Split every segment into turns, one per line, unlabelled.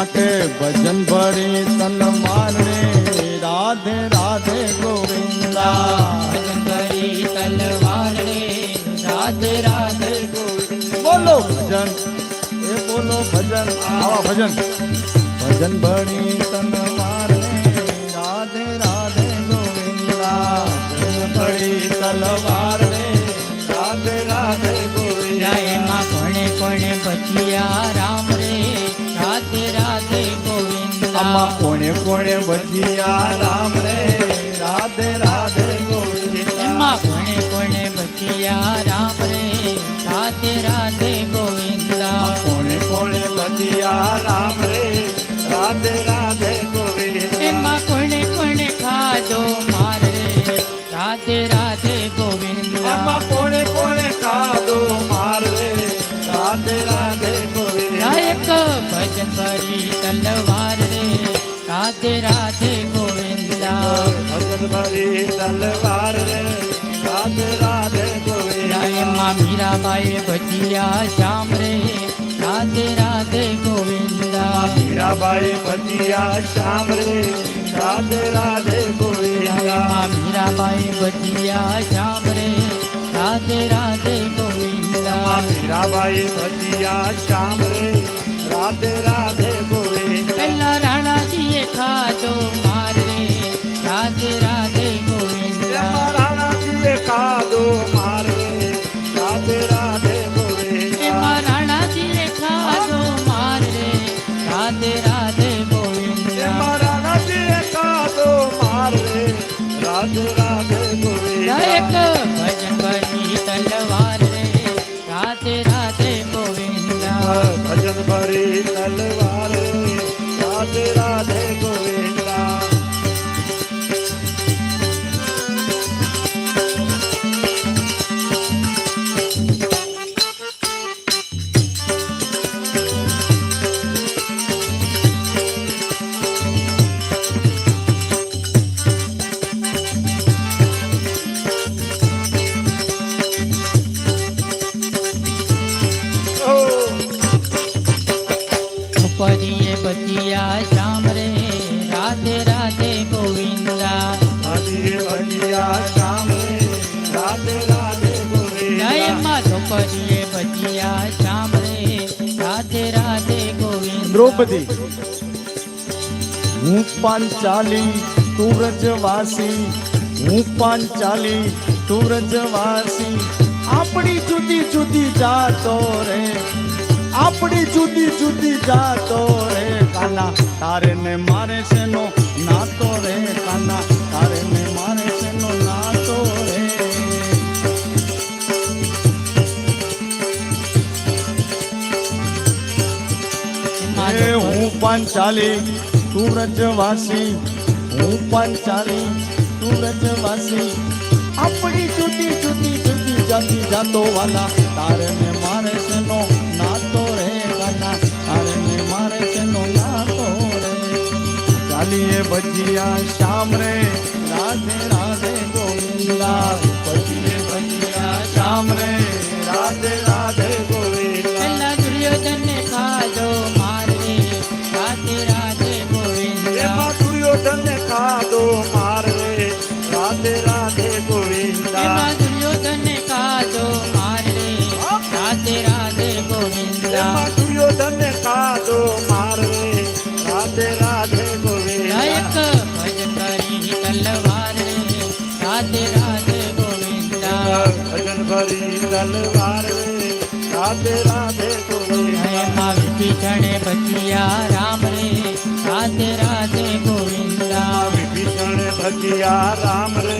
માટે ભજન ભરી તલવાર રે રાધે રાધે ગોવિંદા
ભજન ભરી તલવાર રે રાધે રાધે ગોવિંદા
બોલો ભજન એ બોલો ભજન આવા ભજન ભજન ભરી તલવાર રે રાધે રાધે ગોવિંદા ભજન ભરી તલવાર રે રાધે રાધે ગોવિંદા
એમાં કોણે કોણે બચિયા રામ રે રાધે રાધે ગોવિંદા
આમાં કોણે કોણે બચિયા રામ રે રાધે રાધે ગોવિંદા
એમાં કોણે કોણે બચિયા રામ રે રાધે રાધે ગોવિંદા
કોણે કોણે બચિયા રામ રે રાધે રાધે ગોવિંદા
એમાં કોણે કોણે ખાધો માર રે રાધે રાધે ગોવિંદા
આમાં કોણે કોણે ખાધો માર રે રાધે રાધે ગોવિંદા
એક ભજન ભરી તલવાર રે રાધે રાધે ગોવિંદા
ભજન ભરી તલવાર રે રાધે રાધે ગોવિંદા
એમાં મીરાબાઈ ભજીયા શ્યામ રે રાધે રાધે ગોવિંદા
મીરાબાઈ બચિયા શ્યામ રે રાધે રાધે ગોવિંદા
એમાં મીરાબાઈ ભજીયા શ્યામ રે રાધે રાધે ગોવિંદા
મીરાબાઈ બચિયા શ્યામ રે રાધે રાધે ગોવિંદા
પેલા રાણાજીએ ખાધો માર રે રાધે રાધે ગોવિંદા
રાણાજીએ ખાધો માર રે રાધે રાધે ગોવિંદા
એમાં રાણાજીએ ખાધો માર રે રાધે રાધે ગોવિંદા
રાણાજીએ ખાધો માર રે રાધે રાધે ગોવિંદા
એક ભજન ભરી તલવાર રે રાધે રાધે ગોવિંદા
ભજન ભરી તલવાર રે રાધે રાધે ગોવિંદા
ઉપરીએ બચિયા શ્યામ રે રાધે રાધે ગોવિંદા
આદિએ બચિયા શ્યામ રે રાધે રાધે ગોવિંદા
એમાં ઉપરીએ બચિયા શ્યામ રે રાધે રાધે ગોવિંદા
દ્રૌપદી હું પાંચાલી તું વ્રજવાસી હું પાંચાલી તું વ્રજવાસી આપણી જુદી જુદી જાતો રે આપણી જુદી જુદી જાતો રે કાના તારે ને મારે શેનો નાતો રે કાના તારે ને મારે શેનો નાતો રે એ હું પાંચાલી તું વ્રજવાસી હું પાંચાલી તું વ્રજવાસી આપણી જુદી જુદી જુદી જાતી જાતો વાલા તારે ને મારે શેનો નાતો રે કાના તારે ને મારે શેનો નાતો રે ચાલીએ ભજીયા શ્યામ રે રાધે રાધે ગોવિંદા ભજીએ ભજીયા શ્યામ રે રાધે રાધે ગોવિંદા
પેલા દુર્યોધને ખાધો માર રે રાધે રાધે ગોવિંદા
એમાં દુર્યોધને ખાધો માર રે રાધે રાધે ગોવિંદા
એમાં દુર્યોધને ખાધો માર રે રાધે રાધે ગોવિંદા
એમાં દુર્યોધને ખાધો માર રે રાધે રાધે ગોવિંદા
એક ભજન ભરી તલવાર રે રાધે રાધે ગોવિંદા
ભજન ભરી તલવાર રે રાધે રાધે ગોવિંદા
એમાં વિભીષણે બચિયા રામ રે રાધે રાધે ગોવિંદા
વિભીષણ ભજિયા રામ રે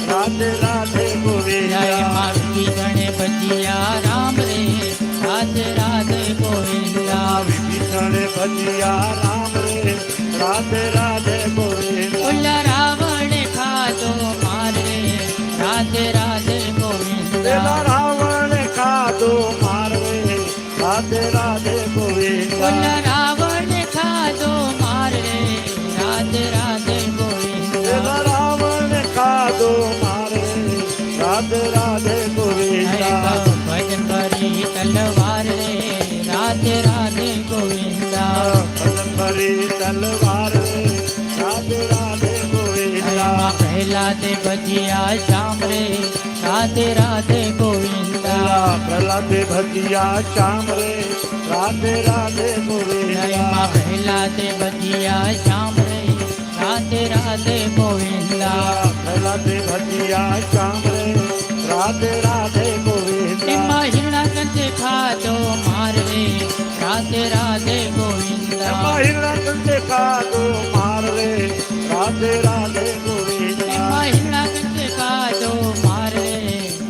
રાધે રાધે ગોવિંદા
એમાં વિભીષણે બચિયા રામ રે રાધે રાધે ગોવિંદા
વિભીષણ ભજિયા રામ રે રાધે રાધે ગોવિંદા
ઓલા રાવણે ખાધો માર રે રાધે રાધે ગોવિંદા
પેલા રાવણે ખાધો માર રે રાધે રાધે ગોવિંદા
ઓલા રાવણે ખાધો માર રે રાધે રાધે ગોવિંદા
પેલા રાવણે ખાધો માર રે રાધે રાધે ગોવિંદા
ભજન ભરી તલવાર રે રાધે રાધે ગોવિંદા
ભજન
ભરી તલવાર રે રાધે રાધે ગોવિંદા
એમાં પ્રહલાદ ભજીયા શ્યામ રે રાધે રાધે ગોવિંદા
પ્રહલાદ ભજીયા શ્યામ રે રાધે રાધે ગોવિંદા
એમાં પ્રહલાદ ભજીયા શ્યામ રે રાધે રાધે ગોવિંદા
પ્રહલાદ ભજીયા શ્યામ રે રાધે રાધે ગોવિંદા
એમાં હિરણાકંઠ ખાધો માર રે રાધે રાધે ગોવિંદા
મહિલા ખાધો માર રે રાધે રાધે ગોવિંદા
એમાં હિરણાકંઠ ખાધો માર રે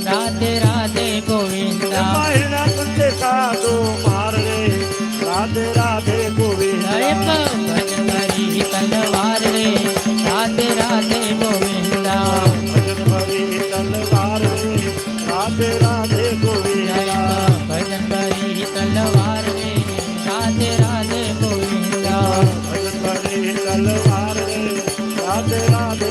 રાધે રાધે ગોવિંદા
મહિલા ખાધો માર રે રાધે રાધે ગોવિંદા
ભજન ભરી તલવાર રે રાધે રાધે ગોવિંદા
ભજન ભરી તલવાર રે રાધે રાધે ગોવિંદા
ભજન ભરી તલવાર રે રાધે રાધે ગોવિંદા
ભજન ભરી તલવાર રે રાધે રાધે